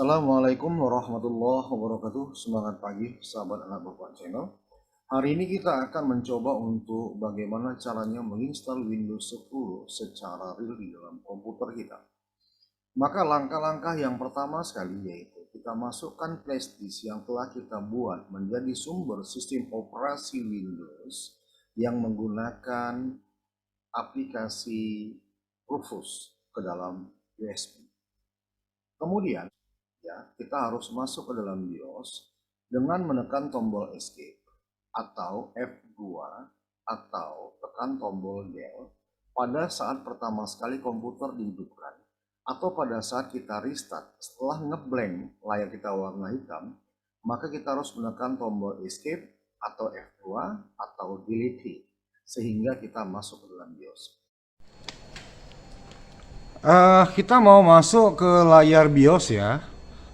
Assalamualaikum warahmatullahi wabarakatuh. Semangat pagi sahabat anak bapak channel. Hari ini kita akan mencoba untuk bagaimana caranya menginstal Windows 10 secara real di dalam komputer kita. Maka langkah-langkah yang pertama sekali yaitu kita masukkan flashdisk yang telah kita buat menjadi sumber sistem operasi Windows yang menggunakan aplikasi Rufus ke dalam USB. Kemudian kita harus masuk ke dalam BIOS dengan menekan tombol Escape atau F2 atau tekan tombol Del pada saat pertama sekali komputer dihidupkan atau pada saat kita restart setelah ngeblank layar kita warna hitam, maka kita harus menekan tombol Escape atau F2 atau Delete sehingga kita masuk ke dalam BIOS. Kita mau masuk ke layar BIOS ya.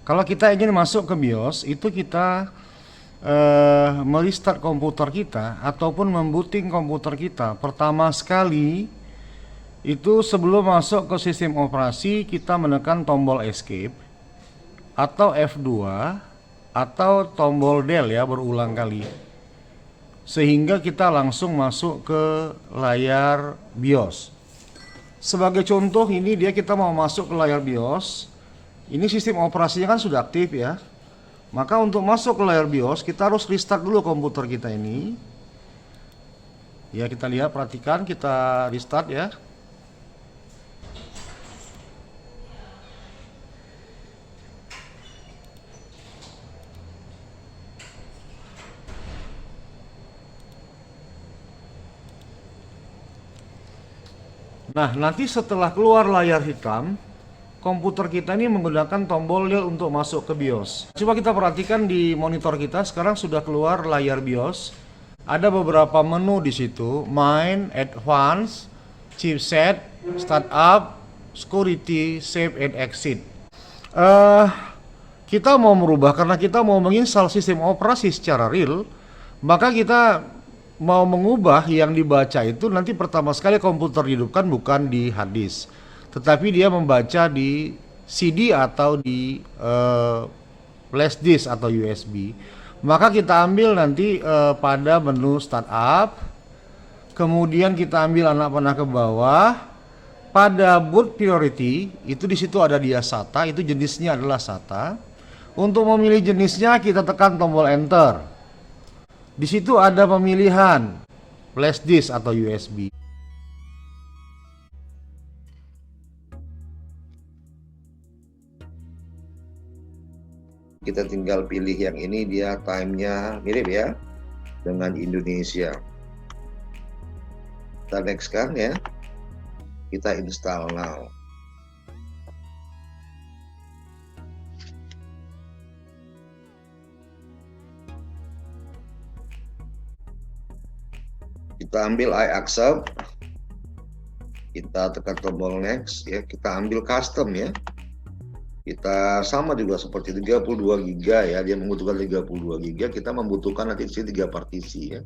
Kalau kita ingin masuk ke BIOS, itu kita merestart komputer kita ataupun membooting komputer kita. Pertama sekali, itu sebelum masuk ke sistem operasi, kita menekan tombol Escape atau F2 atau tombol Del ya, berulang kali. Sehingga kita langsung masuk ke layar BIOS. Sebagai contoh ini kita mau masuk ke layar BIOS. Ini sistem operasinya kan sudah aktif ya. Maka untuk masuk ke layar BIOS kita harus restart dulu komputer kita ini. Ya kita lihat, perhatikan, kita restart ya. Nah nanti setelah keluar layar hitam, komputer kita ini menggunakan tombol Del untuk masuk ke BIOS. Coba kita perhatikan di monitor kita, sekarang sudah keluar layar BIOS. Ada beberapa menu di situ, Main, Advance, Chipset, Startup, Security, Save and Exit. Kita mau merubah karena kita mau menginstal sistem operasi secara real, maka kita mau mengubah yang dibaca itu nanti pertama sekali komputer dihidupkan bukan di hard disk, tetapi dia membaca di CD atau di flash disk atau USB. Maka kita ambil nanti pada menu startup, kemudian kita ambil anak panah ke bawah. Pada boot priority itu di situ ada dia SATA, itu jenisnya adalah SATA. Untuk memilih jenisnya kita tekan tombol enter. Di situ ada pemilihan flash disk atau USB. Kita tinggal pilih yang ini, dia timenya mirip ya dengan Indonesia. Kita next kan ya, kita install now. Kita ambil I accept, kita tekan tombol next ya, kita ambil custom ya. Kita sama juga seperti 32 GB ya, dia membutuhkan 32 GB, kita membutuhkan nanti 3 partisi ya.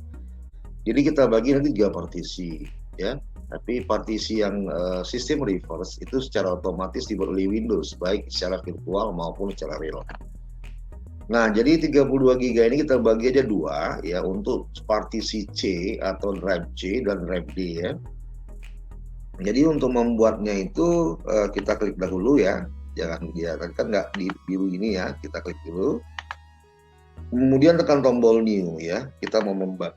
Jadi kita bagi nanti 3 partisi ya. Tapi partisi yang sistem reverse itu secara otomatis dibuat oleh Windows, baik secara virtual maupun secara real. Nah, jadi 32 GB ini kita bagi aja 2 ya, untuk partisi C atau drive C dan drive D ya. Jadi untuk membuatnya itu kita klik dahulu ya. Jangan dia kan nggak di biru ini ya, kita klik dulu, kemudian tekan tombol new ya, kita mau membuat.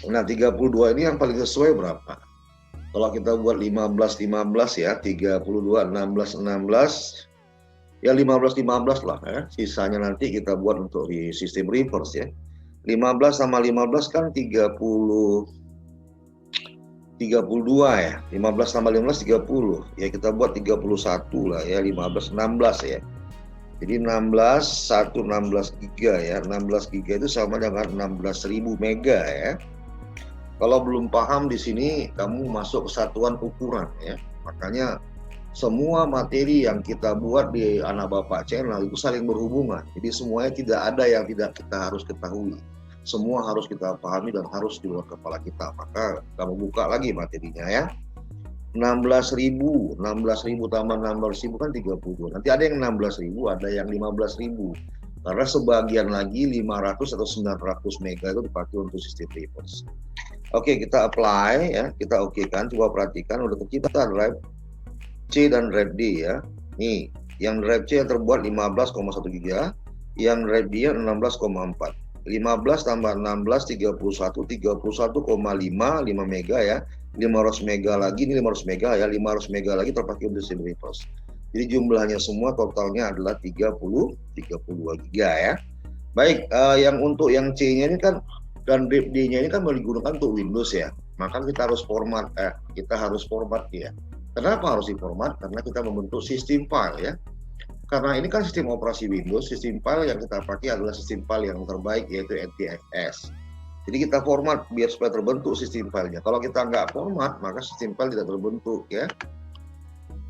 Nah 32 ini yang paling sesuai berapa? Kalau kita buat 15 ya, 32 16 ya, 15 lah ya, sisanya nanti kita buat untuk di sistem reverse ya. 15 sama 15 kan 32 ya, 15 tambah 15 30 ya, kita buat 31 lah ya, 15 16 ya. Jadi 16 giga ya, 16 giga itu sama dengan 16.000 mega ya. Kalau belum paham di sini kamu masuk kesatuan ukuran ya. Makanya semua materi yang kita buat di anak bapak channel itu saling berhubungan. Jadi semuanya tidak ada yang tidak kita harus ketahui. Semua harus kita pahami dan harus di luar kepala kita. Maka kamu buka lagi materinya ya. 16.000 tambah 16.000 kan 32. Nanti ada yang 16.000, ada yang 15.000. Karena sebagian lagi 500 atau 900 mega itu dipakai untuk sistem reverse. Oke, kita apply ya, kita oke kan. Coba perhatikan udah tercipta drive C dan drive D ya. Nih, yang drive C yang terbuat 15,1 giga, yang drive D 16,4. 15 tambah 16 31,5 mega ya. 500 mega lagi, ini 500 mega ya, 500 mega lagi terpakai untuk sistem reverse. Jadi jumlahnya semua totalnya adalah 32 giga ya. Baik, yang untuk yang C-nya ini kan dan D-nya ini kan digunakan untuk Windows ya. Maka kita harus format ya. Kenapa harus diformat? Karena kita membentuk sistem file ya. Karena ini kan sistem operasi Windows, sistem file yang kita pakai adalah sistem file yang terbaik yaitu NTFS. Jadi kita format biar supaya terbentuk sistem filenya. Kalau kita nggak format, maka sistem file tidak terbentuk ya.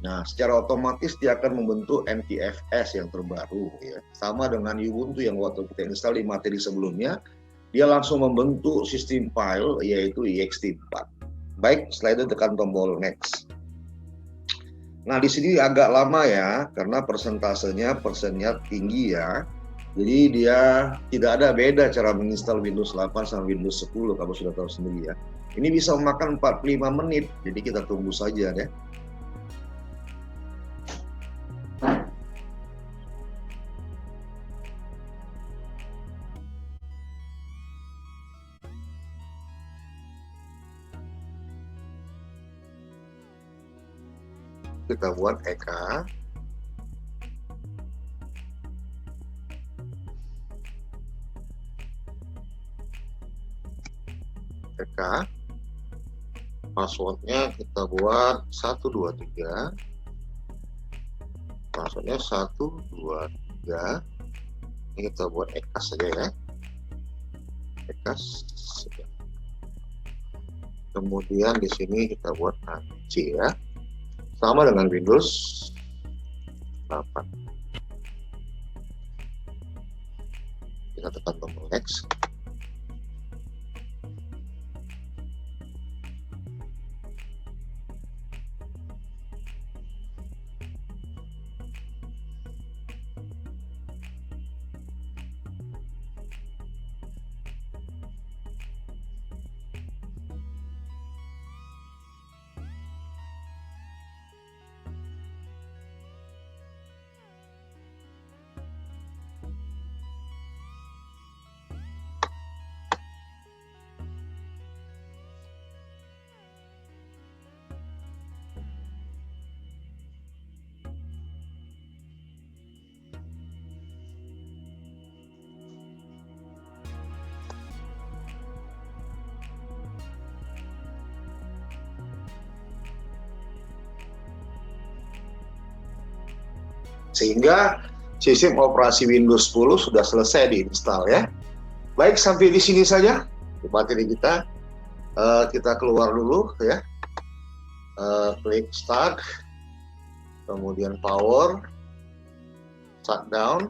Nah, secara otomatis dia akan membentuk NTFS yang terbaru ya. Sama dengan Ubuntu yang waktu kita install di materi sebelumnya, dia langsung membentuk sistem file yaitu ext4. Baik, setelah itu tekan tombol next. Nah, di sini agak lama ya, karena persennya tinggi ya. Jadi dia tidak ada beda cara menginstal Windows 8 sama Windows 10, kamu sudah tahu sendiri ya. Ini bisa memakan 45 menit, jadi kita tunggu saja deh. Kita buat EK. Passwordnya kita buat 123. Passwordnya 123. Ini kita buat EK saja ya. EK saja. Kemudian di sini kita buat AC ya. Sama dengan Windows 8. Kita tekan tombol next. Sehingga sistem operasi Windows 10 sudah selesai diinstal ya. Baik, sampai di sini saja materi kita. Kita keluar dulu ya. Klik start, kemudian power, shutdown.